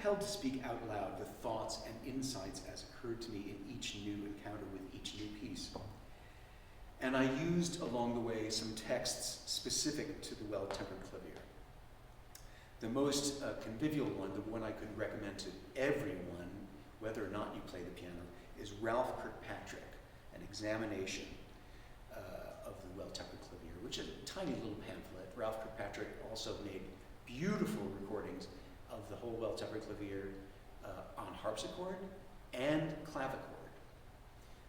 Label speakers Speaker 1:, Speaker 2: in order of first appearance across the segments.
Speaker 1: compelled to speak out loud the thoughts and insights as occurred to me in each new encounter with each new piece. And I used along the way some texts specific to the Well-Tempered Clavier. The most convivial one, the one I could recommend to everyone, whether or not you play the piano, is Ralph Kirkpatrick, An Examination of the Well-Tempered Clavier, which is a tiny little pamphlet. Ralph Kirkpatrick also made beautiful recordings of the whole Well-Tempered Clavier on harpsichord and clavichord.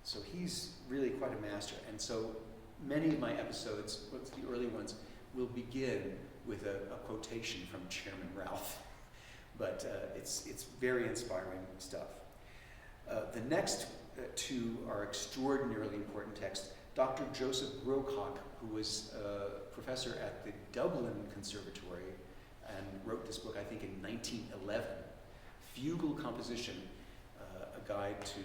Speaker 1: So he's really quite a master. And so many of my episodes, the early ones, will begin with a quotation from Chairman Ralph. But it's very inspiring stuff. The next two are extraordinarily important texts. Dr. Joseph Grocock, who was a professor at the Dublin Conservatory and wrote this book, I think, in 1911, Fugal Composition, a guide to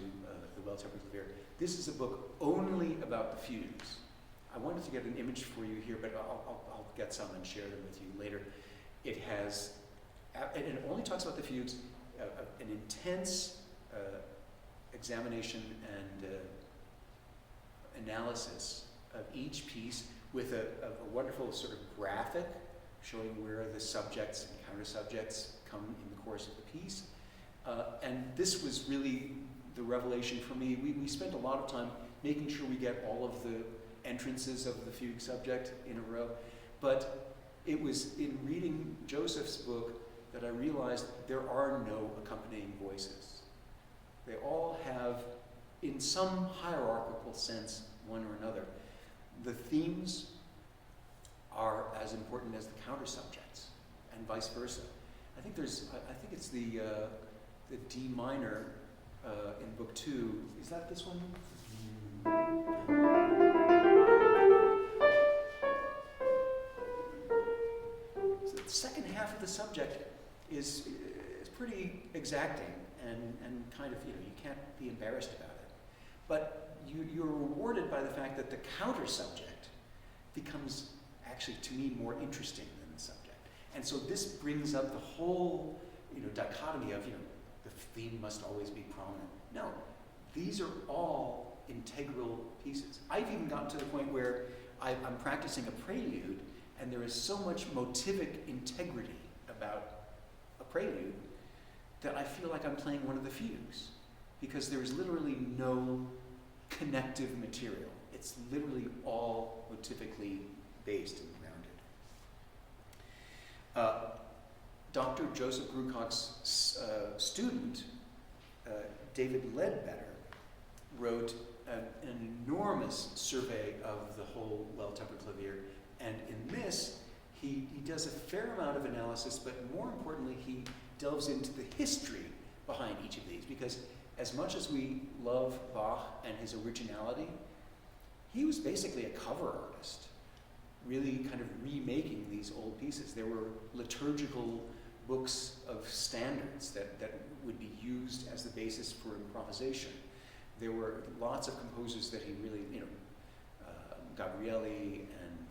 Speaker 1: the Well-Tempered Clavier. This is a book only about the fugues. I wanted to get an image for you here, but I'll get some and share them with you later. It has, and it only talks about the fugues, an intense examination and analysis of each piece with a wonderful sort of graphic showing where the subjects and counter-subjects come in the course of the piece. And this was really the revelation for me. We spent a lot of time making sure we get all of the entrances of the fugue subject in a row. But it was in reading Joseph's book that I realized there are no accompanying voices. They all have, in some hierarchical sense, one or another. The themes are as important as the counter subjects, and vice versa. I think it's the D minor in book 2. Is that this one? So the second half of the subject is pretty exacting and kind of, you can't be embarrassed about it. But you're rewarded by the fact that the counter subject becomes actually, to me, more interesting than the subject. And so this brings up the whole, dichotomy of, the theme must always be prominent. No, these are all integral pieces. I've even gotten to the point where I'm practicing a prelude, and there is so much motivic integrity about a prelude that I feel like I'm playing one of the fugues, because there is literally no connective material. It's literally all motivically based and grounded. Dr. Joseph Grocock's student, David Ledbetter, wrote an enormous survey of the whole Well-Tempered Clavier, and in this, he does a fair amount of analysis, but more importantly, he delves into the history behind each of these, because as much as we love Bach and his originality, he was basically a cover artist, really kind of remaking these old pieces. There were liturgical books of standards that would be used as the basis for improvisation. There were lots of composers that he really, Gabrieli and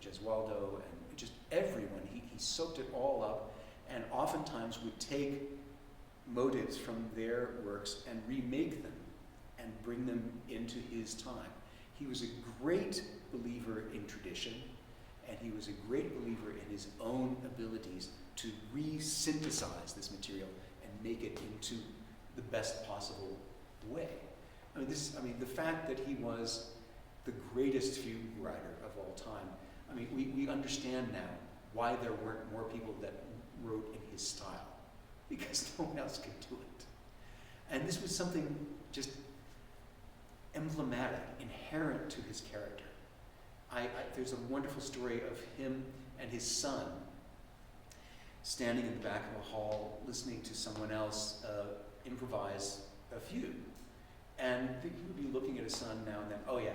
Speaker 1: Gesualdo and just everyone, he soaked it all up, and oftentimes would take motives from their works and remake them and bring them into his time. He was a great believer in tradition, and he was a great believer in his own abilities to re-synthesize this material and make it into the best possible way. The fact that he was the greatest fugue writer of all time, we understand now why there weren't more people that wrote in his style, because no one else could do it. And this was something just emblematic, inherent to his character. There's a wonderful story of him and his son standing in the back of a hall listening to someone else improvise a fugue. And he would be looking at his son now and then, oh yeah,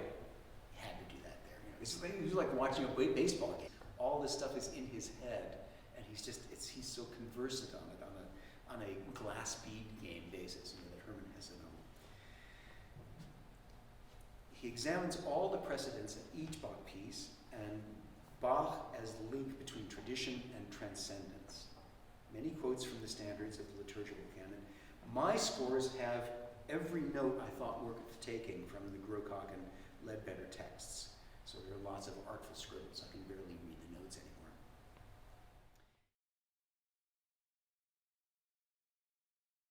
Speaker 1: he had to do that there. It was like watching a baseball game. All this stuff is in his head, and he's so conversant on it on a glass bead game basis, that Herman Hesse known. He examines all the precedents of each Bach piece, and Bach as the link between tradition and transcendence. many quotes from the standards of the liturgical canon. My scores have every note I thought worth taking from the Grocock and Ledbetter texts. So there are lots of artful scribbles. I can barely read the notes anymore.